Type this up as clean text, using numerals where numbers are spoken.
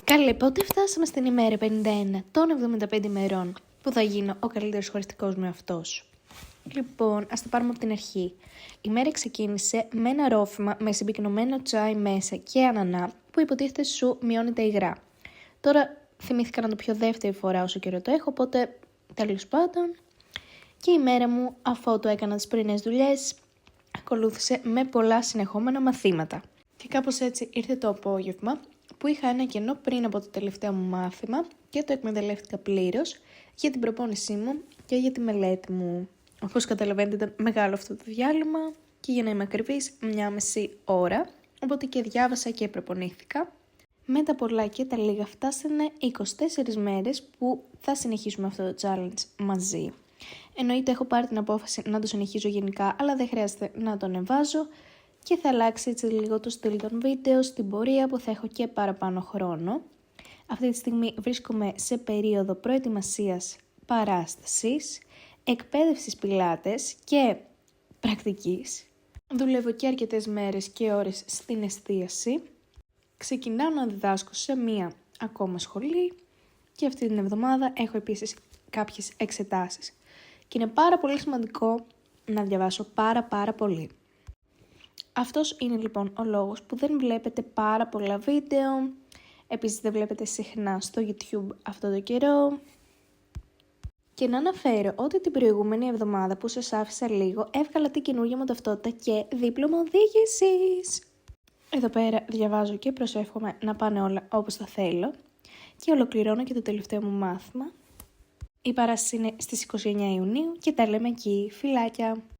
Καλή, πότε φτάσαμε στην ημέρα 51 των 75 ημερών που θα γίνω ο καλύτερος χωριστικός μου εαυτός. Λοιπόν, ας το πάρουμε από την αρχή. Η μέρα ξεκίνησε με ένα ρόφημα με συμπυκνωμένο τσάι μέσα και ανανά που υποτίθεται σου μειώνει τα υγρά. Τώρα θυμήθηκα να το πιω δεύτερη φορά όσο καιρό το έχω, οπότε τέλος πάντων. Και η μέρα μου, αφού το έκανα τις πρωινές δουλειές, ακολούθησε με πολλά συνεχόμενα μαθήματα. Και κάπως έτσι ήρθε το απόγευμα που είχα ένα κενό πριν από το τελευταίο μου μάθημα και το εκμεταλλεύτηκα πλήρως για την προπόνησή μου και για τη μελέτη μου. Όπως καταλαβαίνετε ήταν μεγάλο αυτό το διάλειμμα και για να είμαι ακριβής 1,5 ώρα, οπότε και διάβασα και προπονήθηκα. Με τα πολλά και τα λίγα φτάσανε 24 μέρες που θα συνεχίσουμε αυτό το challenge μαζί. Εννοείται έχω πάρει την απόφαση να το συνεχίζω γενικά, αλλά δεν χρειάζεται να το ανεβάζω και θα αλλάξει έτσι λίγο το στυλ των βίντεο στην πορεία που θα έχω και παραπάνω χρόνο. Αυτή τη στιγμή βρίσκομαι σε περίοδο προετοιμασίας παράστασης, εκπαίδευσης πιλάτες και πρακτικής. Δουλεύω και αρκετές μέρες και ώρες στην εστίαση. Ξεκινάω να διδάσκω σε μία ακόμα σχολή και αυτή την εβδομάδα έχω επίσης κάποιες εξετάσεις. Και είναι πάρα πολύ σημαντικό να διαβάσω πάρα πολύ. Αυτός είναι λοιπόν ο λόγος που δεν βλέπετε πάρα πολλά βίντεο, επίσης δεν βλέπετε συχνά στο YouTube αυτό το καιρό. Και να αναφέρω ότι την προηγούμενη εβδομάδα που σας άφησα λίγο, έβγαλα την καινούργια μου ταυτότητα και δίπλωμα οδήγησης. Εδώ πέρα διαβάζω και προσεύχομαι να πάνε όλα όπως τα θέλω και ολοκληρώνω και το τελευταίο μου μάθημα. Η παράσταση είναι στις 29 Ιουνίου και τα λέμε εκεί. Φιλάκια!